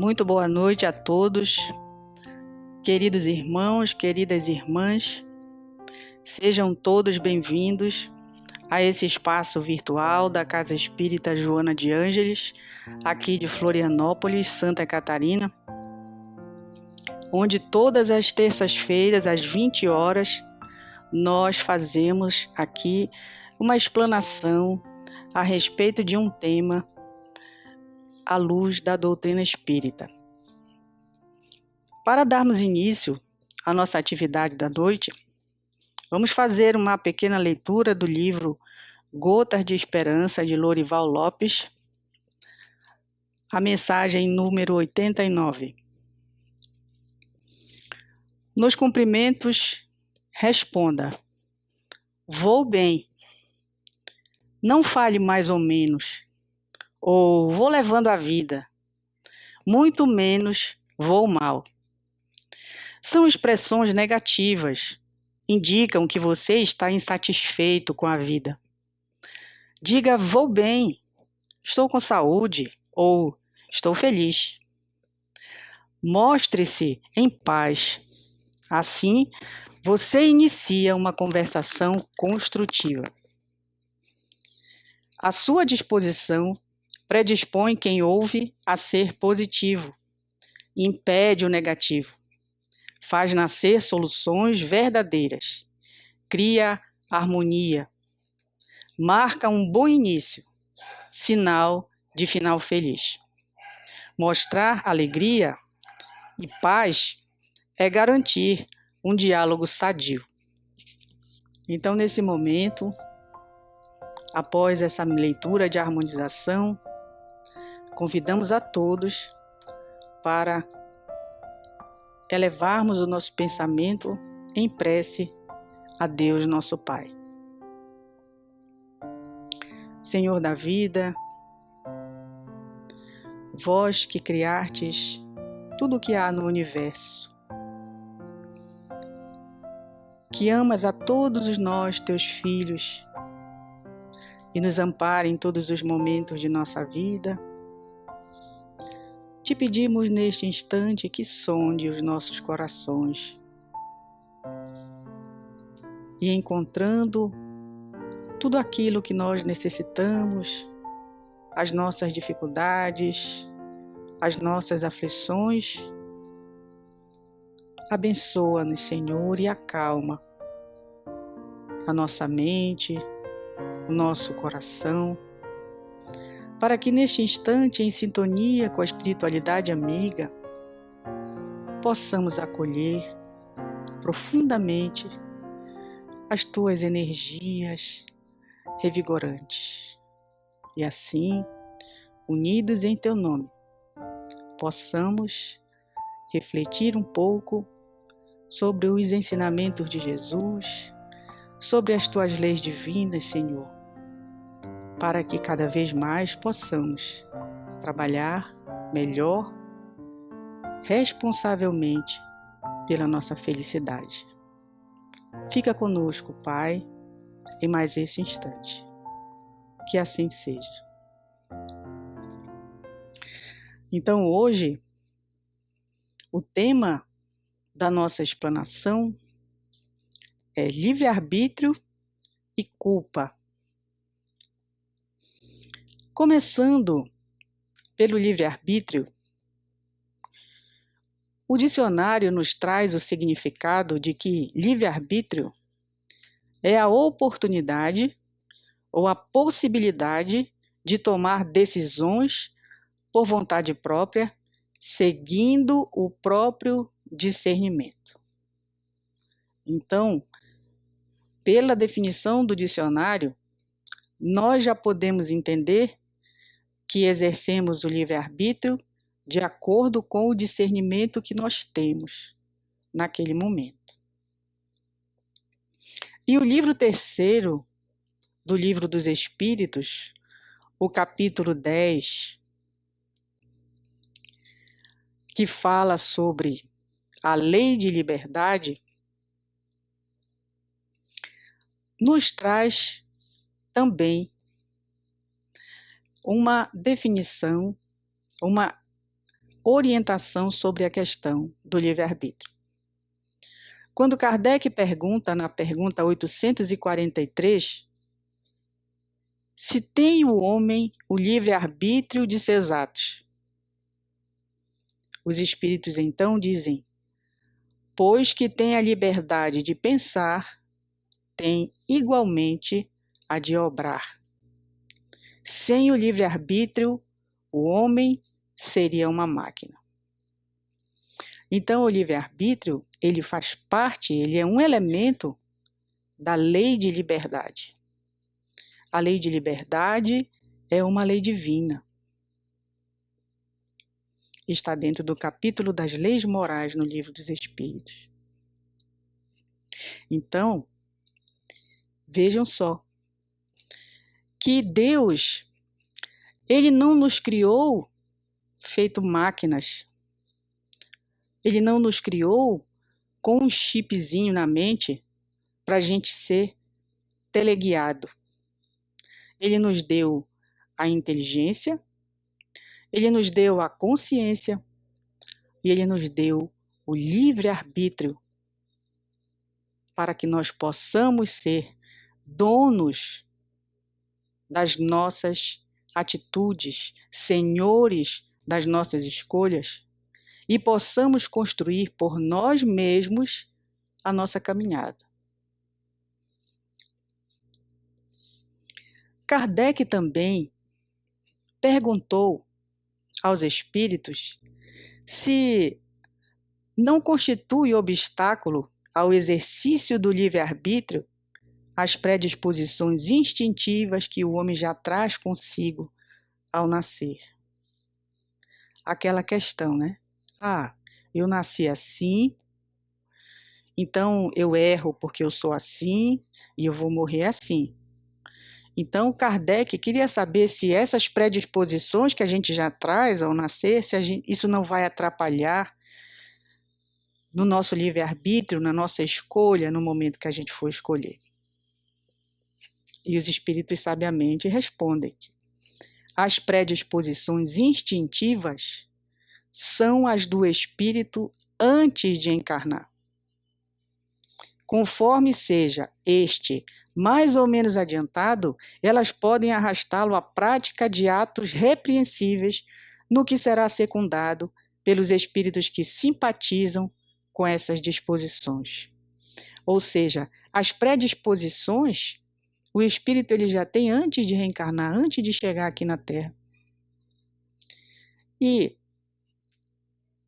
Muito boa noite a todos, queridos irmãos, queridas irmãs. Sejam todos bem-vindos a esse espaço virtual da Casa Espírita Joana de Ângeles, aqui de Florianópolis, Santa Catarina, onde todas as terças-feiras, às 20 horas, nós fazemos aqui uma explanação a respeito de um tema à luz da doutrina espírita. Para darmos início à nossa atividade da noite, vamos fazer uma pequena leitura do livro Gotas de Esperança, de Lorival Lopes, a mensagem número 89. Nos cumprimentos, responda: vou bem. Não fale mais ou menos, ou vou levando a vida. Muito menos vou mal. São expressões negativas, indicam que você está insatisfeito com a vida. Diga vou bem, estou com saúde ou estou feliz. Mostre-se em paz. Assim, você inicia uma conversação construtiva. A sua disposição predispõe quem ouve a ser positivo, impede o negativo, faz nascer soluções verdadeiras, cria harmonia, marca um bom início, sinal de final feliz. Mostrar alegria e paz é garantir um diálogo sadio. Então, nesse momento, após essa leitura de harmonização, convidamos a todos para elevarmos o nosso pensamento em prece a Deus, nosso Pai. Senhor da vida, vós que criastes tudo o que há no universo, que amas a todos nós, teus filhos, e nos ampara em todos os momentos de nossa vida, te pedimos neste instante que sonde os nossos corações e, encontrando tudo aquilo que nós necessitamos, as nossas dificuldades, as nossas aflições, abençoa-nos, Senhor, e acalma a nossa mente, o nosso coração, para que neste instante, em sintonia com a espiritualidade amiga, possamos acolher profundamente as tuas energias revigorantes e assim, unidos em teu nome, possamos refletir um pouco sobre os ensinamentos de Jesus, sobre as tuas leis divinas, Senhor, para que cada vez mais possamos trabalhar melhor, responsavelmente, pela nossa felicidade. Fica conosco, Pai, em mais esse instante. Que assim seja. Então, hoje, o tema da nossa explanação é livre-arbítrio e culpa. Começando pelo livre-arbítrio, o dicionário nos traz o significado de que livre-arbítrio é a oportunidade ou a possibilidade de tomar decisões por vontade própria, seguindo o próprio discernimento. Então, pela definição do dicionário, nós já podemos entender que exercemos o livre-arbítrio de acordo com o discernimento que nós temos naquele momento. E o livro terceiro do Livro dos Espíritos, o capítulo 10, que fala sobre a lei de liberdade, nos traz também uma definição, uma orientação sobre a questão do livre-arbítrio. Quando Kardec pergunta, na pergunta 843, se tem o homem o livre-arbítrio de seus atos, os espíritos então dizem: pois que tem a liberdade de pensar, tem igualmente a de obrar. Sem o livre-arbítrio, o homem seria uma máquina. Então, o livre-arbítrio, ele faz parte, ele é um elemento da lei de liberdade. A lei de liberdade é uma lei divina. Está dentro do capítulo das leis morais no Livro dos Espíritos. Então, vejam só, que Deus, ele não nos criou feito máquinas. Ele não nos criou com um chipzinho na mente para a gente ser teleguiado. Ele nos deu a inteligência, ele nos deu a consciência e ele nos deu o livre-arbítrio para que nós possamos ser donos das nossas atitudes, senhores das nossas escolhas e possamos construir por nós mesmos a nossa caminhada. Kardec também perguntou aos espíritos se não constitui obstáculo ao exercício do livre-arbítrio as predisposições instintivas que o homem já traz consigo ao nascer. Aquela questão, né? Eu nasci assim, então eu erro porque eu sou assim e eu vou morrer assim. Então, Kardec queria saber se essas predisposições que a gente já traz ao nascer, isso não vai atrapalhar no nosso livre-arbítrio, na nossa escolha, no momento que a gente for escolher. E os espíritos sabiamente respondem: as predisposições instintivas são as do espírito antes de encarnar. Conforme seja este mais ou menos adiantado, elas podem arrastá-lo à prática de atos repreensíveis, no que será secundado pelos espíritos que simpatizam com essas disposições. Ou seja, as predisposições o espírito ele já tem antes de reencarnar, antes de chegar aqui na Terra. E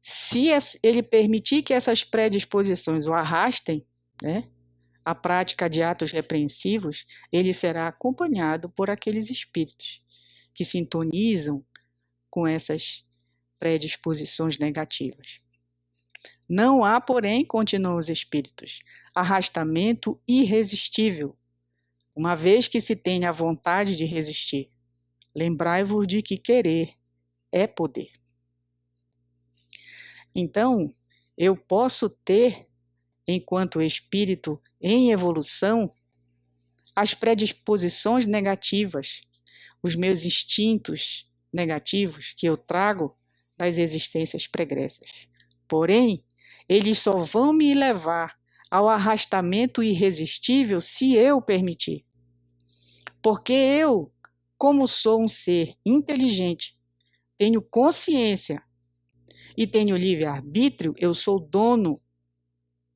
se ele permitir que essas predisposições o arrastem, né, a prática de atos repreensivos, ele será acompanhado por aqueles espíritos que sintonizam com essas predisposições negativas. Não há, porém, continuam os espíritos, arrastamento irresistível, uma vez que se tenha a vontade de resistir. Lembrai-vos de que querer é poder. Então, eu posso ter, enquanto espírito em evolução, as predisposições negativas, os meus instintos negativos que eu trago das existências pregressas. Porém, eles só vão me levar ao arrastamento irresistível se eu permitir. Porque eu, como sou um ser inteligente, tenho consciência e tenho livre-arbítrio, eu sou dono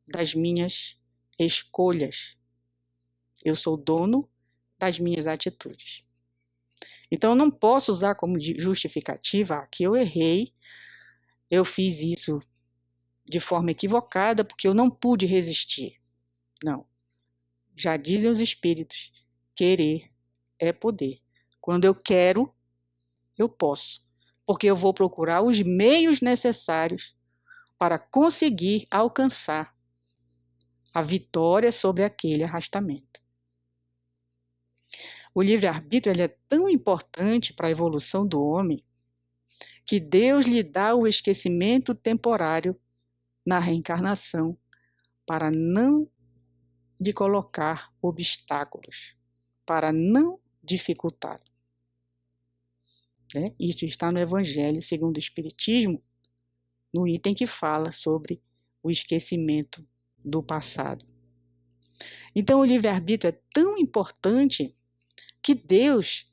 das minhas escolhas. Eu sou dono das minhas atitudes. Então, eu não posso usar como justificativa que eu errei, eu fiz isso de forma equivocada porque eu não pude resistir. Não. Já dizem os espíritos, querer é poder. Quando eu quero, eu posso, porque eu vou procurar os meios necessários para conseguir alcançar a vitória sobre aquele arrastamento. O livre-arbítrio ele é tão importante para a evolução do homem que Deus lhe dá o esquecimento temporário na reencarnação para não lhe colocar obstáculos, para não dificultá-lo. Isso está no Evangelho segundo o Espiritismo, no item que fala sobre o esquecimento do passado. Então, o livre-arbítrio é tão importante que Deus,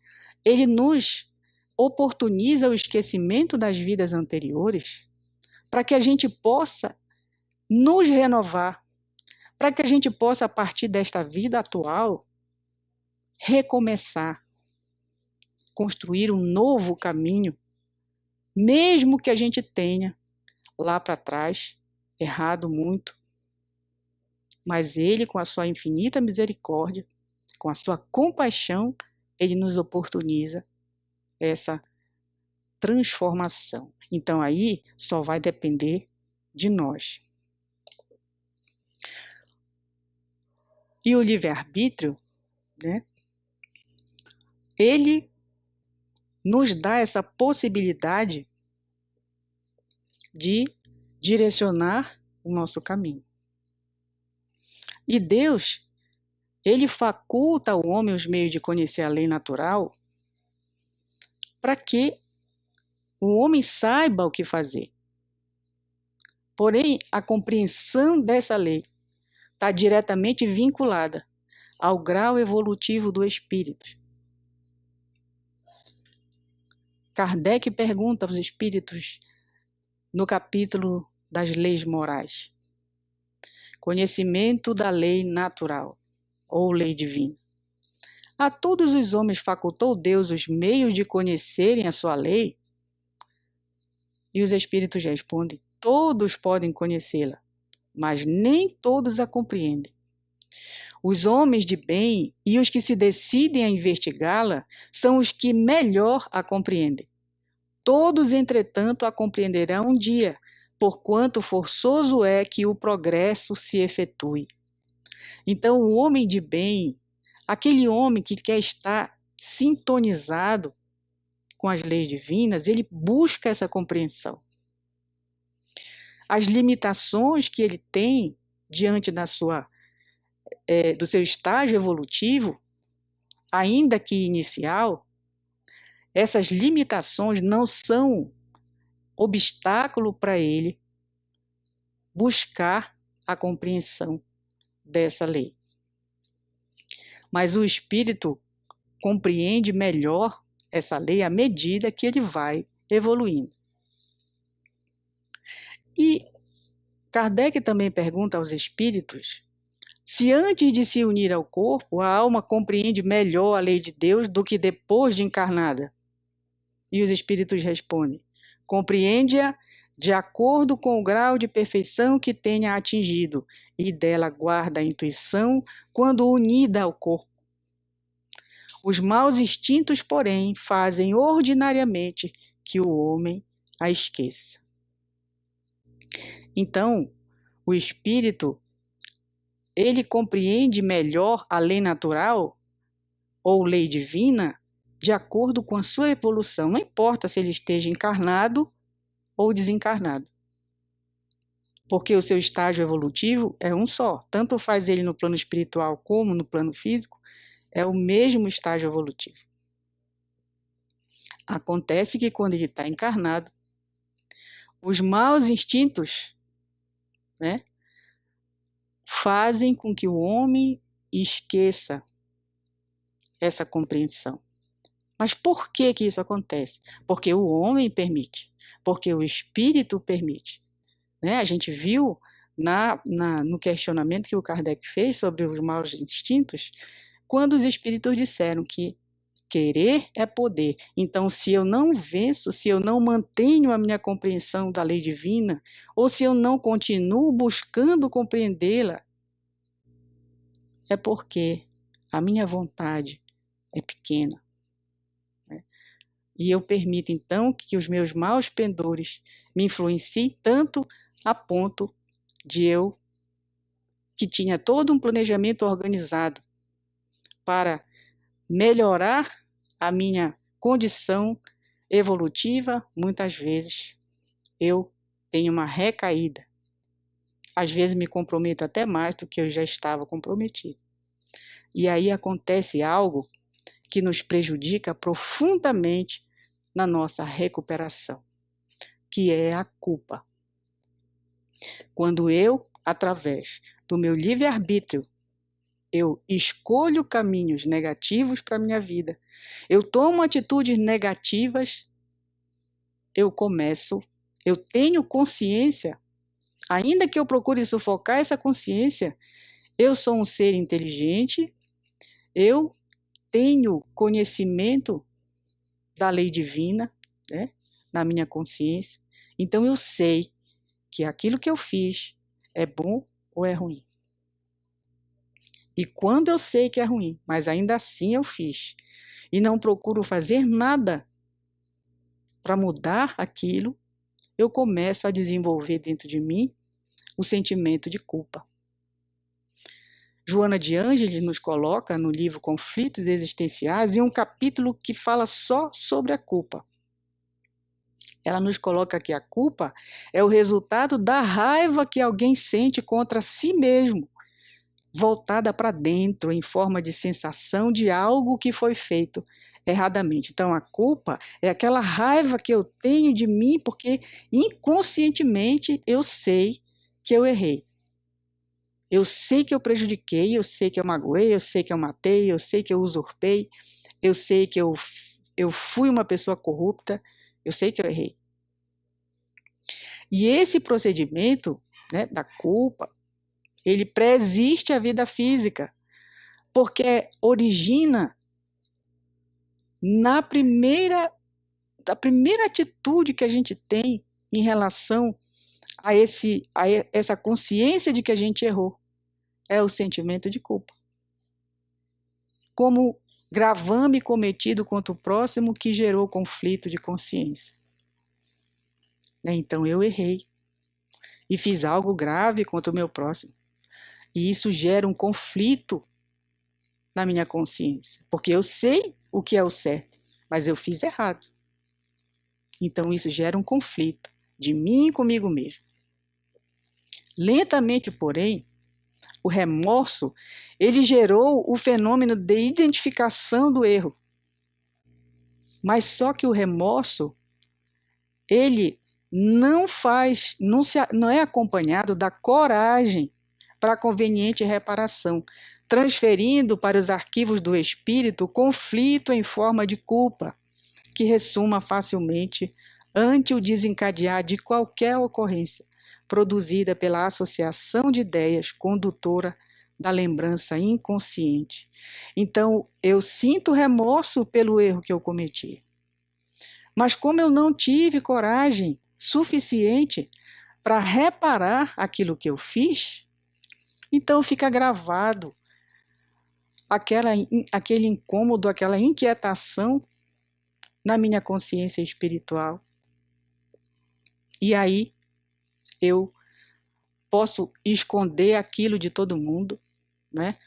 ele nos oportuniza o esquecimento das vidas anteriores para que a gente possa nos renovar, para que a gente possa, a partir desta vida atual, recomeçar, construir um novo caminho, mesmo que a gente tenha lá para trás errado muito, mas Ele, com a sua infinita misericórdia, com a sua compaixão, Ele nos oportuniza essa transformação. Então aí só vai depender de nós. E o livre-arbítrio, né, ele nos dá essa possibilidade de direcionar o nosso caminho. E Deus, ele faculta ao homem os meios de conhecer a lei natural para que o homem saiba o que fazer. Porém, a compreensão dessa lei está diretamente vinculada ao grau evolutivo do espírito. Kardec pergunta aos espíritos no capítulo das leis morais: conhecimento da lei natural ou lei divina. A todos os homens facultou Deus os meios de conhecerem a sua lei? E os espíritos respondem: todos podem conhecê-la, mas nem todos a compreendem. Os homens de bem e os que se decidem a investigá-la são os que melhor a compreendem. Todos, entretanto, a compreenderão um dia, porquanto forçoso é que o progresso se efetue. Então, o homem de bem, aquele homem que quer estar sintonizado com as leis divinas, ele busca essa compreensão. As limitações que ele tem diante da do seu estágio evolutivo, ainda que inicial, essas limitações não são obstáculo para ele buscar a compreensão dessa lei. Mas o espírito compreende melhor essa lei à medida que ele vai evoluindo. E Kardec também pergunta aos espíritos se antes de se unir ao corpo, a alma compreende melhor a lei de Deus do que depois de encarnada. E os espíritos respondem: compreende-a de acordo com o grau de perfeição que tenha atingido, e dela guarda a intuição quando unida ao corpo. Os maus instintos, porém, fazem ordinariamente que o homem a esqueça. Então, o espírito, ele compreende melhor a lei natural ou lei divina de acordo com a sua evolução. Não importa se ele esteja encarnado ou desencarnado, porque o seu estágio evolutivo é um só. Tanto faz ele no plano espiritual como no plano físico, é o mesmo estágio evolutivo. Acontece que quando ele está encarnado, os maus instintos, né, fazem com que o homem esqueça essa compreensão. Mas por que que isso acontece? Porque o homem permite, porque o espírito permite. Né? A gente viu no questionamento que o Kardec fez sobre os maus instintos, quando os espíritos disseram que querer é poder. Então, se eu não venço, se eu não mantenho a minha compreensão da lei divina, ou se eu não continuo buscando compreendê-la, é porque a minha vontade é pequena. Né? E eu permito, então, que os meus maus pendores me influenciem tanto a ponto de eu, que tinha todo um planejamento organizado para melhorar a minha condição evolutiva, muitas vezes eu tenho uma recaída. Às vezes me comprometo até mais do que eu já estava comprometido. E aí acontece algo que nos prejudica profundamente na nossa recuperação, que é a culpa. Quando eu, através do meu livre-arbítrio, eu escolho caminhos negativos para a minha vida, eu tomo atitudes negativas, eu tenho consciência, ainda que eu procure sufocar essa consciência, eu sou um ser inteligente, eu tenho conhecimento da lei divina, né, na minha consciência, então eu sei que aquilo que eu fiz é bom ou é ruim. E quando eu sei que é ruim, mas ainda assim eu fiz, e não procuro fazer nada para mudar aquilo, eu começo a desenvolver dentro de mim o sentimento de culpa. Joana de Ângeles nos coloca no livro Conflitos Existenciais em um capítulo que fala só sobre a culpa. Ela nos coloca que a culpa é o resultado da raiva que alguém sente contra si mesmo, voltada para dentro, em forma de sensação de algo que foi feito erradamente. Então, a culpa é aquela raiva que eu tenho de mim porque inconscientemente eu sei que eu errei. Eu sei que eu prejudiquei, eu sei que eu magoei, eu sei que eu matei, eu sei que eu usurpei, eu sei que eu fui uma pessoa corrupta, eu sei que eu errei. E esse procedimento, né, da culpa, ele preexiste à vida física, porque origina da primeira atitude que a gente tem em relação a essa consciência de que a gente errou, é o sentimento de culpa. Como gravame cometido contra o próximo que gerou conflito de consciência. Então eu errei e fiz algo grave contra o meu próximo. E isso gera um conflito na minha consciência, porque eu sei o que é o certo, mas eu fiz errado. Então isso gera um conflito de mim comigo mesmo. Lentamente, porém, o remorso, ele gerou o fenômeno de identificação do erro. Mas só que o remorso, ele não é acompanhado da coragem para a conveniente reparação, transferindo para os arquivos do espírito o conflito em forma de culpa, que ressuma facilmente ante o desencadear de qualquer ocorrência produzida pela associação de ideias condutora da lembrança inconsciente. Então, eu sinto remorso pelo erro que eu cometi. Mas como eu não tive coragem suficiente para reparar aquilo que eu fiz, então fica gravado aquele incômodo, aquela inquietação na minha consciência espiritual. E aí eu posso esconder aquilo de todo mundo, né?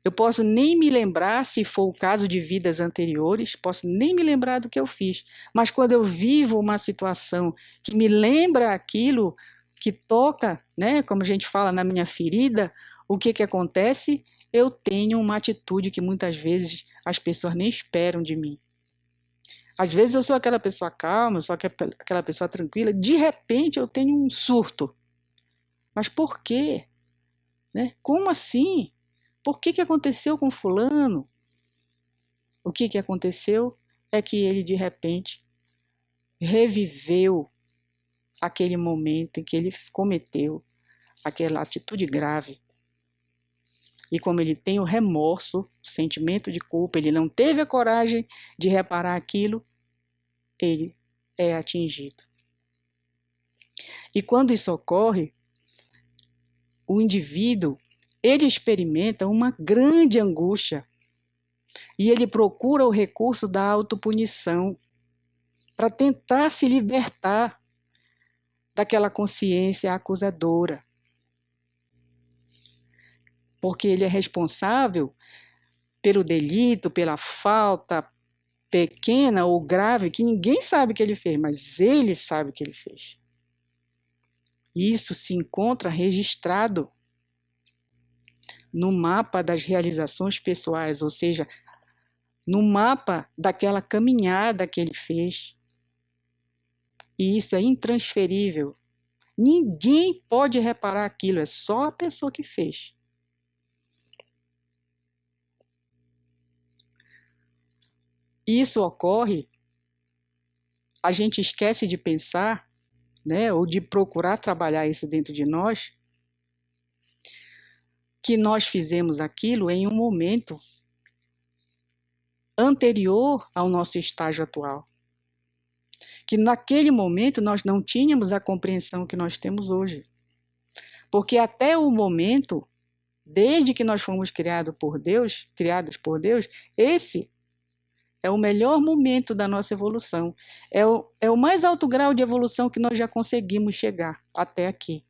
Eu posso nem me lembrar, se for o caso de vidas anteriores, posso nem me lembrar do que eu fiz. Mas quando eu vivo uma situação que me lembra aquilo, que toca, né, como a gente fala, na minha ferida, o que que acontece? Eu tenho uma atitude que muitas vezes as pessoas nem esperam de mim. Às vezes eu sou aquela pessoa calma, eu sou aquela pessoa tranquila, de repente eu tenho um surto. Mas por quê? Né? Como assim? Por que que aconteceu com fulano? O que que aconteceu é que ele, de repente, reviveu aquele momento em que ele cometeu aquela atitude grave. E como ele tem o remorso, o sentimento de culpa, ele não teve a coragem de reparar aquilo, ele é atingido. E quando isso ocorre, o indivíduo, ele experimenta uma grande angústia e ele procura o recurso da autopunição para tentar se libertar daquela consciência acusadora. Porque ele é responsável pelo delito, pela falta pequena ou grave que ninguém sabe que ele fez, mas ele sabe que ele fez. Isso se encontra registrado no mapa das realizações pessoais, ou seja, no mapa daquela caminhada que ele fez. E isso é intransferível. Ninguém pode reparar aquilo, é só a pessoa que fez. Isso ocorre, a gente esquece de pensar, né, ou de procurar trabalhar isso dentro de nós, que nós fizemos aquilo em um momento anterior ao nosso estágio atual. Que naquele momento nós não tínhamos a compreensão que nós temos hoje. Porque até o momento, desde que nós fomos criados por Deus, esse é o melhor momento da nossa evolução. É o mais alto grau de evolução que nós já conseguimos chegar até aqui.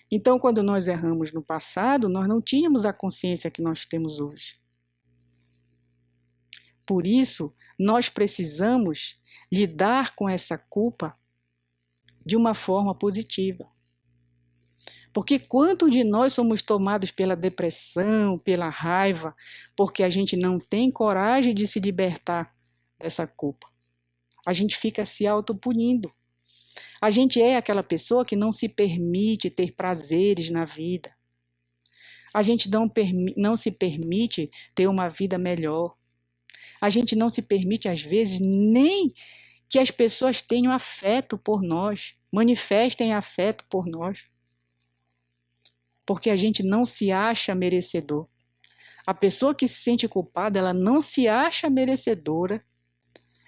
Então, quando nós erramos no passado, nós não tínhamos a consciência que nós temos hoje. Por isso, nós precisamos lidar com essa culpa de uma forma positiva. Porque quanto de nós somos tomados pela depressão, pela raiva, porque a gente não tem coragem de se libertar dessa culpa. A gente fica se autopunindo. A gente é aquela pessoa que não se permite ter prazeres na vida. A gente não se permite ter uma vida melhor. A gente não se permite, às vezes, nem que as pessoas tenham afeto por nós, manifestem afeto por nós. Porque a gente não se acha merecedor. A pessoa que se sente culpada, ela não se acha merecedora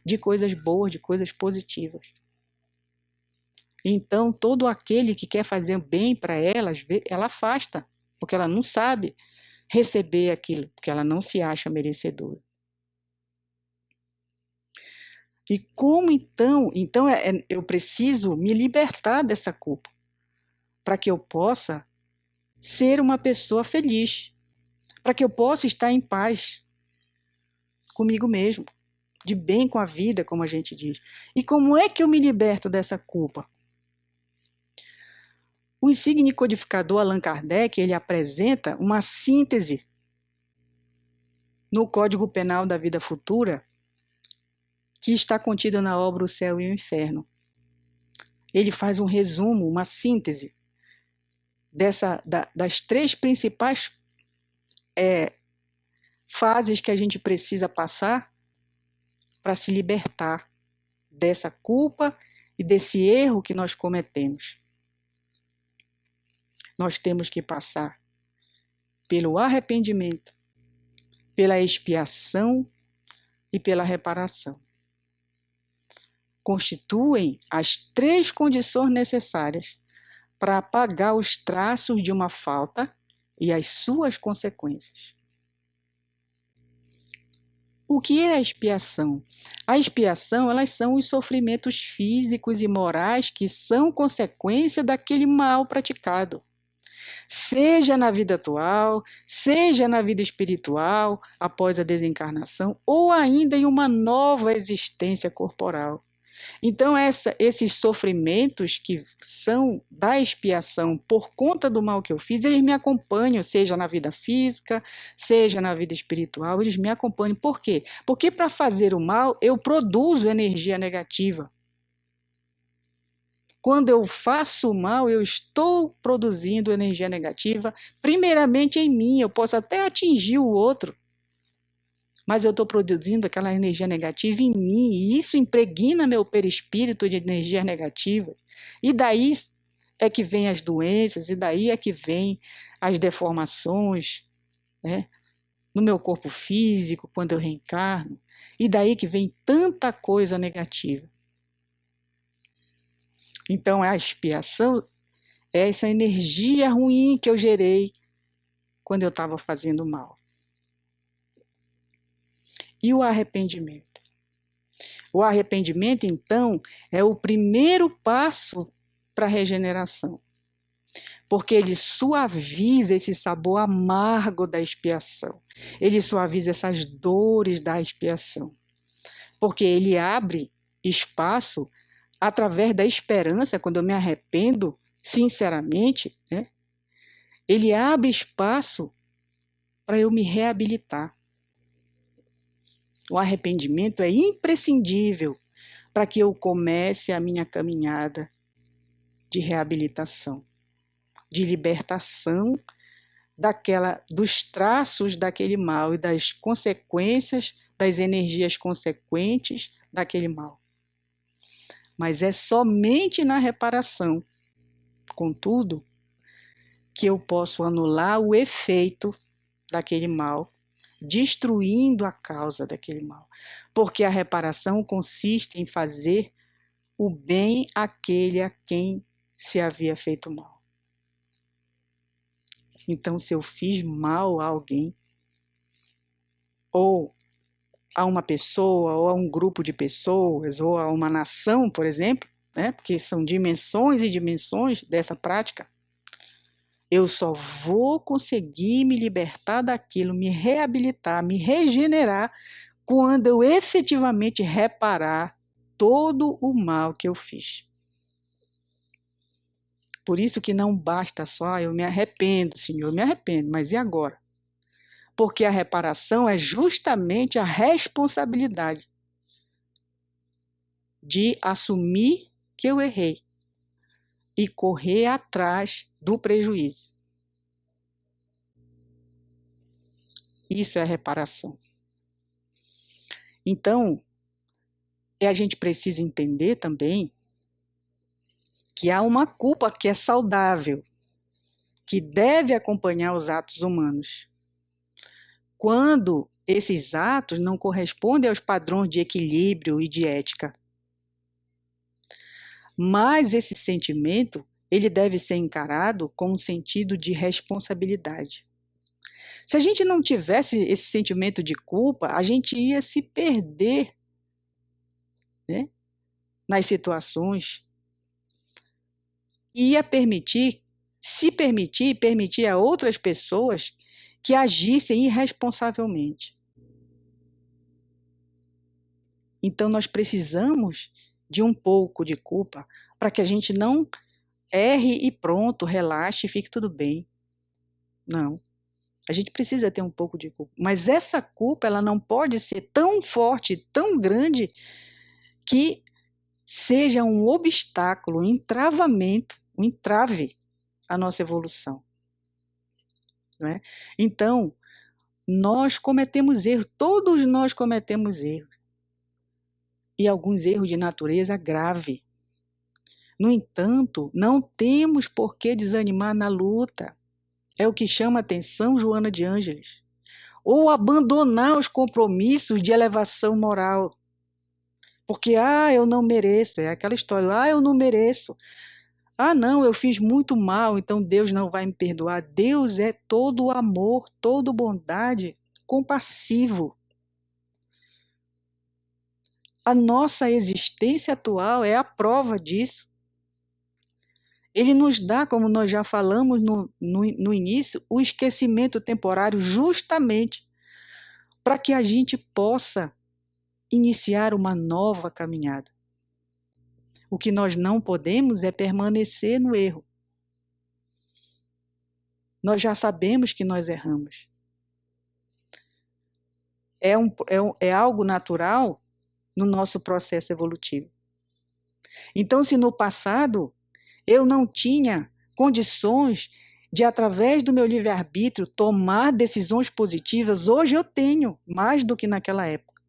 de coisas boas, de coisas positivas. Então, todo aquele que quer fazer bem para ela, ela afasta, porque ela não sabe receber aquilo, porque ela não se acha merecedora. E como então eu preciso me libertar dessa culpa, para que eu possa ser uma pessoa feliz, para que eu possa estar em paz comigo mesmo, de bem com a vida, como a gente diz. E como é que eu me liberto dessa culpa? O insigne codificador Allan Kardec, ele apresenta uma síntese no Código Penal da Vida Futura, que está contida na obra O Céu e o Inferno. Ele faz um resumo, uma síntese das três principais fases que a gente precisa passar para se libertar dessa culpa e desse erro que nós cometemos. Nós temos que passar pelo arrependimento, pela expiação e pela reparação. Constituem as três condições necessárias para apagar os traços de uma falta e as suas consequências. O que é a expiação? A expiação, elas são os sofrimentos físicos e morais que são consequência daquele mal praticado. Seja na vida atual, seja na vida espiritual, após a desencarnação, ou ainda em uma nova existência corporal. Então, esses sofrimentos que são da expiação por conta do mal que eu fiz, eles me acompanham, seja na vida física, seja na vida espiritual, eles me acompanham. Por quê? Porque para fazer o mal, eu produzo energia negativa. Quando eu faço o mal, eu estou produzindo energia negativa, primeiramente em mim, eu posso até atingir o outro, mas eu estou produzindo aquela energia negativa em mim, e isso impregna meu perispírito de energias negativas. E daí é que vem as doenças, e daí é que vem as deformações, né, no meu corpo físico, quando eu reencarno, e daí que vem tanta coisa negativa. Então, a expiação é essa energia ruim que eu gerei quando eu estava fazendo mal. E o arrependimento? O arrependimento, então, é o primeiro passo para a regeneração, porque ele suaviza esse sabor amargo da expiação, ele suaviza essas dores da expiação, porque ele abre espaço através da esperança. Quando eu me arrependo sinceramente, né, ele abre espaço para eu me reabilitar. O arrependimento é imprescindível para que eu comece a minha caminhada de reabilitação, de libertação dos traços daquele mal e das consequências, das energias consequentes daquele mal. Mas é somente na reparação, contudo, que eu posso anular o efeito daquele mal, destruindo a causa daquele mal. Porque a reparação consiste em fazer o bem àquele a quem se havia feito mal. Então, se eu fiz mal a alguém, ou a uma pessoa, ou a um grupo de pessoas, ou a uma nação, por exemplo, né? Porque são dimensões e dimensões dessa prática, eu só vou conseguir me libertar daquilo, me reabilitar, me regenerar, quando eu efetivamente reparar todo o mal que eu fiz. Por isso que não basta só, eu me arrependo, Senhor, eu me arrependo, mas e agora? Porque a reparação é justamente a responsabilidade de assumir que eu errei e correr atrás do prejuízo. Isso é reparação. Então, a gente precisa entender também que há uma culpa que é saudável, que deve acompanhar os atos humanos. Quando esses atos não correspondem aos padrões de equilíbrio e de ética. Mas esse sentimento, ele deve ser encarado com um sentido de responsabilidade. Se a gente não tivesse esse sentimento de culpa, a gente ia se perder, né, nas situações, e ia permitir a outras pessoas que agissem irresponsavelmente. Então, nós precisamos de um pouco de culpa para que a gente não erre e pronto, relaxe e fique tudo bem. Não. A gente precisa ter um pouco de culpa. Mas essa culpa, ela não pode ser tão forte, tão grande, que seja um obstáculo, um entravamento, um entrave à nossa evolução. Não é? Então, nós cometemos erros, todos nós cometemos erros. E alguns erros de natureza grave. No entanto, não temos por que desanimar na luta. É o que chama a atenção Joana de Ângeles. Ou abandonar os compromissos de elevação moral. Porque, eu não mereço. É aquela história, eu não mereço. Não, eu fiz muito mal, então Deus não vai me perdoar. Deus é todo amor, todo bondade, compassivo. A nossa existência atual é a prova disso. Ele nos dá, como nós já falamos no início, o esquecimento temporário justamente para que a gente possa iniciar uma nova caminhada. O que nós não podemos é permanecer no erro. Nós já sabemos que nós erramos. É algo natural no nosso processo evolutivo. Então, se no passado eu não tinha condições de, através do meu livre-arbítrio, tomar decisões positivas, hoje eu tenho, mais do que naquela época.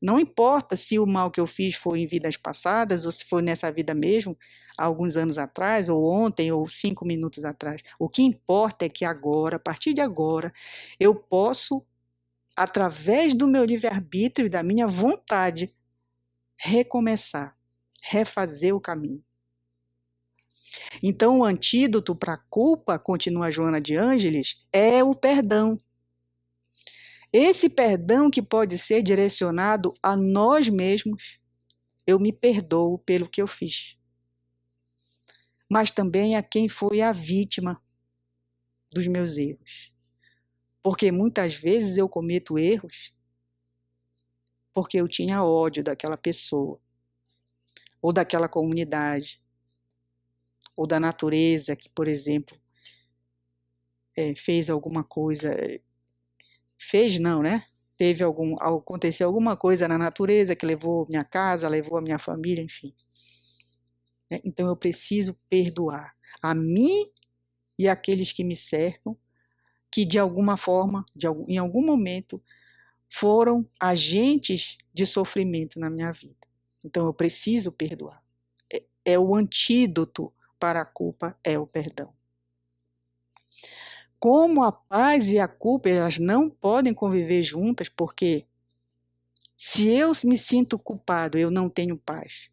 Não importa se o mal que eu fiz foi em vidas passadas, ou se foi nessa vida mesmo, há alguns anos atrás, ou ontem, ou 5 minutos atrás. O que importa é que agora, a partir de agora, eu posso, através do meu livre-arbítrio e da minha vontade, recomeçar, refazer o caminho. Então, o antídoto para a culpa, continua Joana de Ângeles, é o perdão. Esse perdão que pode ser direcionado a nós mesmos, eu me perdoo pelo que eu fiz. Mas também a quem foi a vítima dos meus erros. Porque muitas vezes eu cometo erros porque eu tinha ódio daquela pessoa, ou daquela comunidade, ou da natureza que, por exemplo, fez alguma coisa. Fez não, né? Aconteceu alguma coisa na natureza que levou minha casa, levou a minha família, enfim. né? Então eu preciso perdoar a mim e aqueles que me cercam, que de alguma forma, em algum momento, foram agentes de sofrimento na minha vida. Então eu preciso perdoar. É o antídoto para a culpa, é o perdão. Como a paz e a culpa, elas não podem conviver juntas, porque se eu me sinto culpado, eu não tenho paz.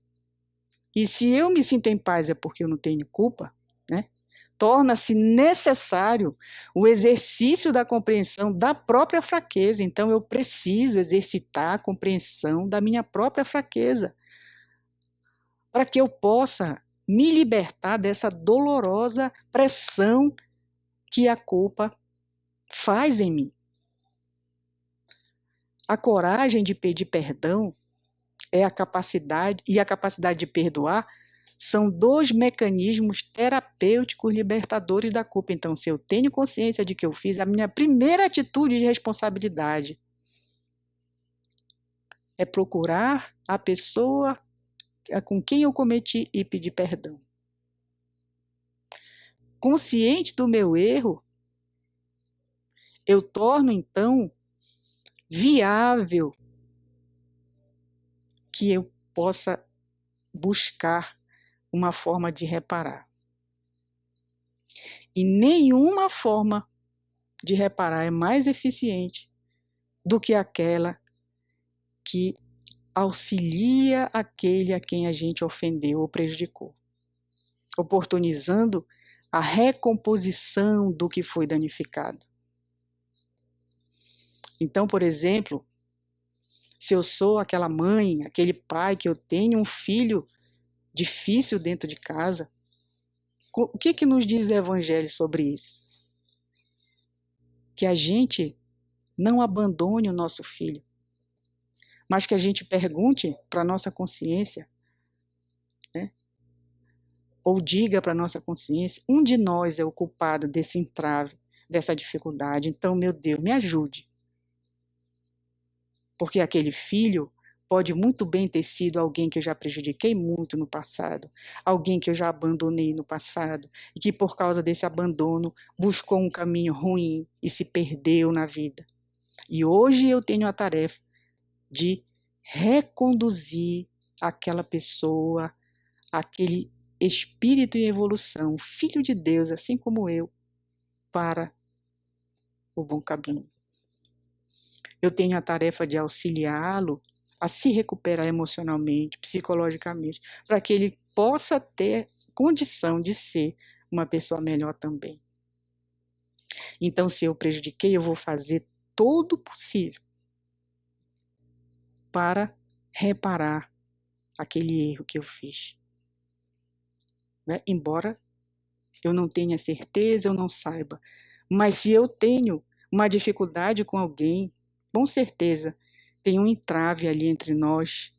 E se eu me sinto em paz é porque eu não tenho culpa, né? Torna-se necessário o exercício da compreensão da própria fraqueza. Então, eu preciso exercitar a compreensão da minha própria fraqueza, para que eu possa me libertar dessa dolorosa pressão que a culpa faz em mim. A coragem de pedir perdão é a capacidade de perdoar são dois mecanismos terapêuticos libertadores da culpa. Então, se eu tenho consciência de que eu fiz, a minha primeira atitude de responsabilidade é procurar a pessoa com quem eu cometi e pedir perdão. Consciente do meu erro, eu torno, então, viável que eu possa buscar uma forma de reparar. E nenhuma forma de reparar é mais eficiente do que aquela que auxilia aquele a quem a gente ofendeu ou prejudicou, oportunizando a recomposição do que foi danificado. Então, por exemplo, se eu sou aquela mãe, aquele pai que eu tenho um filho difícil dentro de casa, o que nos diz o Evangelho sobre isso? Que a gente não abandone o nosso filho, mas que a gente pergunte para a nossa consciência, né? Ou diga para a nossa consciência, um de nós é o culpado desse entrave, dessa dificuldade. Então, meu Deus, me ajude. Porque aquele filho pode muito bem ter sido alguém que eu já prejudiquei muito no passado, alguém que eu já abandonei no passado, e que por causa desse abandono buscou um caminho ruim e se perdeu na vida. E hoje eu tenho a tarefa de reconduzir aquela pessoa, aquele espírito em evolução, filho de Deus, assim como eu, para o bom caminho. Eu tenho a tarefa de auxiliá-lo a se recuperar emocionalmente, psicologicamente, para que ele possa ter condição de ser uma pessoa melhor também. Então, se eu prejudiquei, eu vou fazer todo o possível para reparar aquele erro que eu fiz. Né? Embora eu não tenha certeza, eu não saiba. Mas se eu tenho uma dificuldade com alguém, com certeza tem um entrave ali entre nós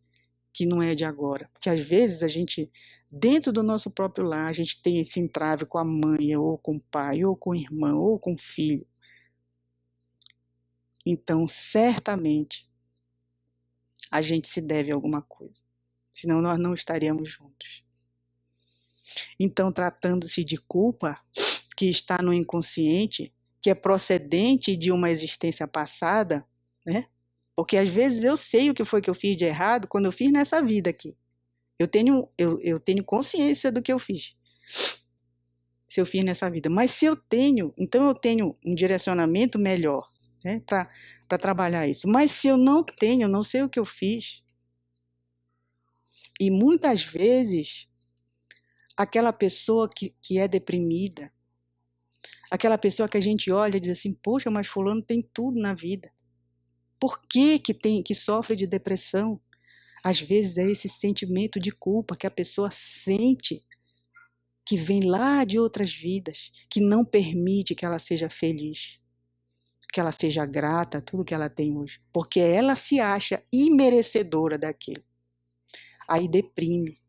que não é de agora. Porque às vezes a gente, dentro do nosso próprio lar, a gente tem esse entrave com a mãe, ou com o pai, ou com o irmão, ou com o filho. Então, certamente, a gente se deve a alguma coisa. Senão nós não estaríamos juntos. Então, tratando-se de culpa que está no inconsciente, que é procedente de uma existência passada, né? Porque às vezes eu sei o que foi que eu fiz de errado quando eu fiz nessa vida aqui. Eu tenho consciência do que eu fiz. Se eu fiz nessa vida. Mas se eu tenho, então eu tenho um direcionamento melhor, né, para trabalhar isso. Mas se eu não tenho, eu não sei o que eu fiz. E muitas vezes, aquela pessoa que é deprimida, aquela pessoa que a gente olha e diz assim, poxa, mas fulano tem tudo na vida. Por que sofre de depressão? Às vezes é esse sentimento de culpa que a pessoa sente, que vem lá de outras vidas, que não permite que ela seja feliz, que ela seja grata a tudo que ela tem hoje, porque ela se acha imerecedora daquilo. Aí deprime,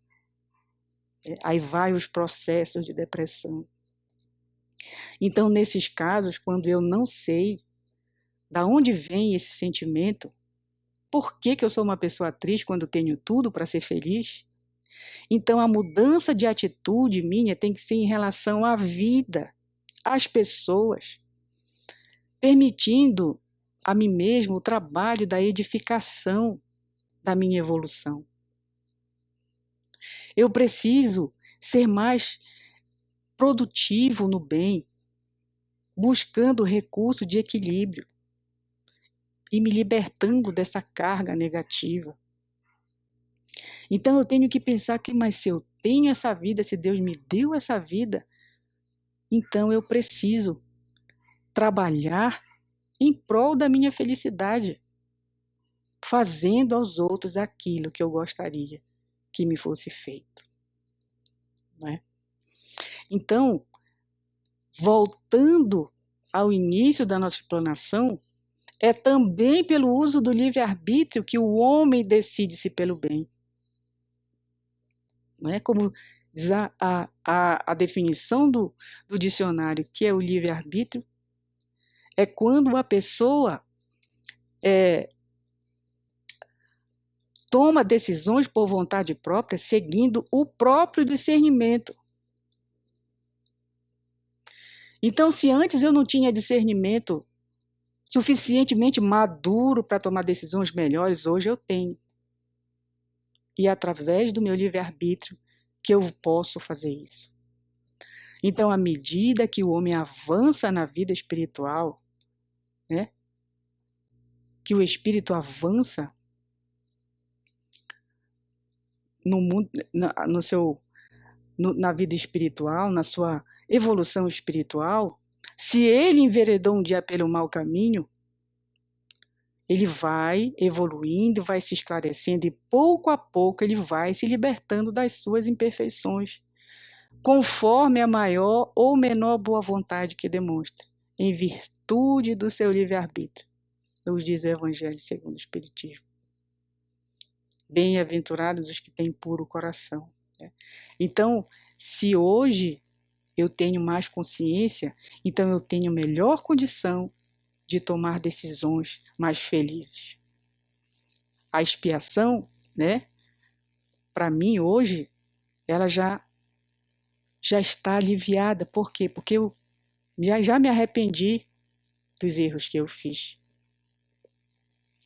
aí vai os processos de depressão. Então, nesses casos, quando eu não sei da onde vem esse sentimento, por que eu sou uma pessoa triste quando tenho tudo para ser feliz? Então, a mudança de atitude minha tem que ser em relação à vida, às pessoas, permitindo a mim mesmo o trabalho da edificação da minha evolução. Eu preciso ser mais produtivo no bem, buscando recurso de equilíbrio e me libertando dessa carga negativa. Então eu tenho que pensar que, mas se eu tenho essa vida, se Deus me deu essa vida, então eu preciso trabalhar em prol da minha felicidade, fazendo aos outros aquilo que eu gostaria que me fosse feito, não é? Então, voltando ao início da nossa explanação, é também pelo uso do livre-arbítrio que o homem decide-se pelo bem. Não é? Como diz a definição do dicionário, que é o livre-arbítrio, é quando a pessoa toma decisões por vontade própria, seguindo o próprio discernimento. Então, se antes eu não tinha discernimento suficientemente maduro para tomar decisões melhores, hoje eu tenho. E é através do meu livre-arbítrio que eu posso fazer isso. Então, à medida que o homem avança na vida espiritual, né, que o espírito avança no mundo, na vida espiritual, na sua evolução espiritual, se ele enveredou um dia pelo mau caminho, ele vai evoluindo, vai se esclarecendo e pouco a pouco ele vai se libertando das suas imperfeições, conforme a maior ou menor boa vontade que demonstra, em virtude do seu livre-arbítrio, nos diz o Evangelho segundo o Espiritismo. Bem-aventurados os que têm puro coração. Né? Então, se hoje eu tenho mais consciência, então eu tenho melhor condição de tomar decisões mais felizes. A expiação, né, para mim hoje, ela já está aliviada. Por quê? Porque eu já me arrependi dos erros que eu fiz.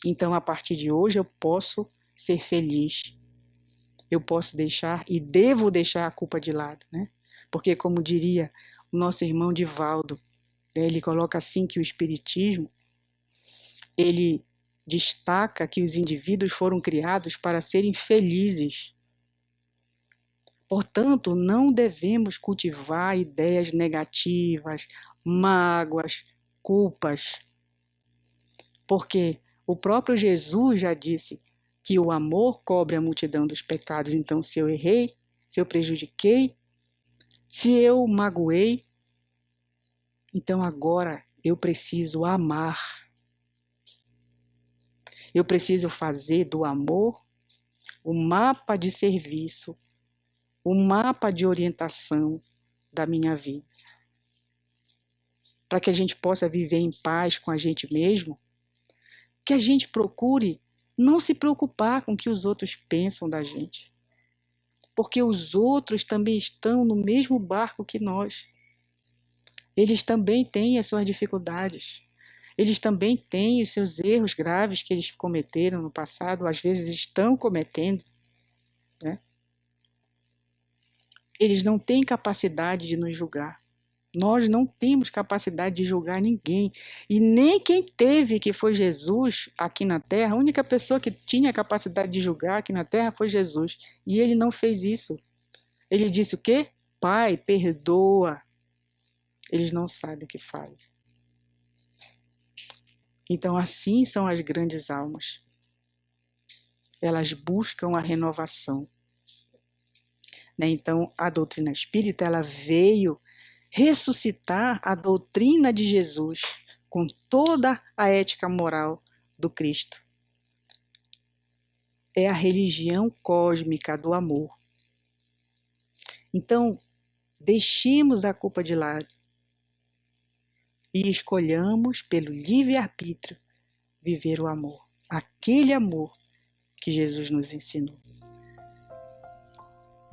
Então, a partir de hoje, eu posso ser feliz. Eu posso deixar e devo deixar a culpa de lado, né? Porque, como diria o nosso irmão Divaldo, né, ele coloca assim que o Espiritismo, ele destaca que os indivíduos foram criados para serem felizes. Portanto, não devemos cultivar ideias negativas, mágoas, culpas, porque o próprio Jesus já disse que o amor cobre a multidão dos pecados. Então, se eu errei, se eu prejudiquei, se eu magoei, então agora eu preciso amar. Eu preciso fazer do amor o mapa de serviço, o mapa de orientação da minha vida. Para que a gente possa viver em paz com a gente mesmo, que a gente procure não se preocupar com o que os outros pensam da gente. Porque os outros também estão no mesmo barco que nós. Eles também têm as suas dificuldades. Eles também têm os seus erros graves que eles cometeram no passado, às vezes estão cometendo, né? Eles não têm capacidade de nos julgar. Nós não temos capacidade de julgar ninguém. E nem quem teve, que foi Jesus, aqui na Terra, a única pessoa que tinha capacidade de julgar aqui na Terra foi Jesus. E ele não fez isso. Ele disse o quê? Pai, perdoa. Eles não sabem o que fazem. Então, assim são as grandes almas. Elas buscam a renovação. Né? Então, a doutrina espírita, ela veio ressuscitar a doutrina de Jesus com toda a ética moral do Cristo. É a religião cósmica do amor. Então, deixemos a culpa de lado e escolhamos pelo livre-arbítrio viver o amor, aquele amor que Jesus nos ensinou.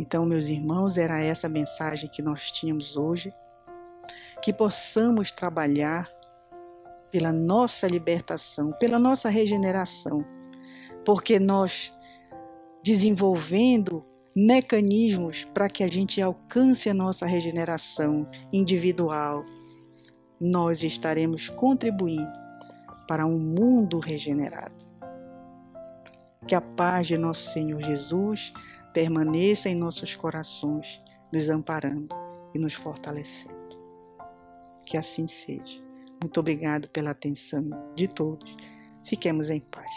Então, meus irmãos, era essa mensagem que nós tínhamos hoje, que possamos trabalhar pela nossa libertação, pela nossa regeneração, porque nós, desenvolvendo mecanismos para que a gente alcance a nossa regeneração individual, nós estaremos contribuindo para um mundo regenerado. Que a paz de nosso Senhor Jesus permaneça em nossos corações, nos amparando e nos fortalecendo. Que assim seja. Muito obrigado pela atenção de todos. Fiquemos em paz.